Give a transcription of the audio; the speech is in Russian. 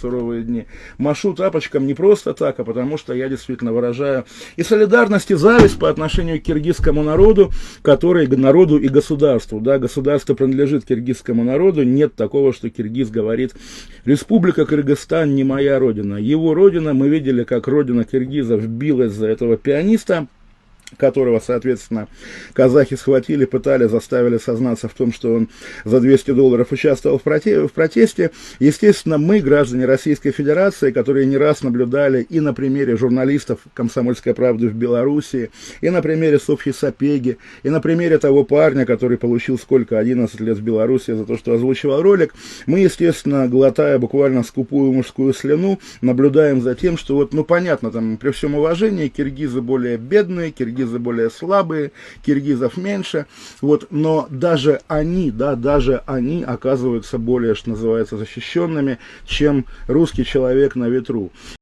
суровые дни. Машу тапочком не просто так, а потому что я действительно выражаю и солидарность, и зависть по отношению к киргизскому народу, который народу и государству. Да, государство принадлежит киргизскому народу, нет такого, что киргиз говорит: Республика Кыргызстан не моя родина. Его родина, мы видели, как родина киргизов билась за этого пианиста, которого, соответственно, казахи схватили, пытали, заставили сознаться в том, что он за $200 участвовал в протесте. Естественно, мы, граждане Российской Федерации, которые не раз наблюдали и на примере журналистов «Комсомольской правды» в Белоруссии, и на примере Софьи Сапеги, и на примере того парня, который получил сколько, 11 лет в Беларуси за то, что озвучивал ролик, мы, естественно, глотая буквально скупую мужскую слюну, наблюдаем за тем, что вот, ну, понятно, там, при всем уважении, киргизы более бедные, киргизы более слабые, киргизов меньше, вот, но даже они, да, даже они оказываются более, что называется, защищенными, чем русский человек на ветру.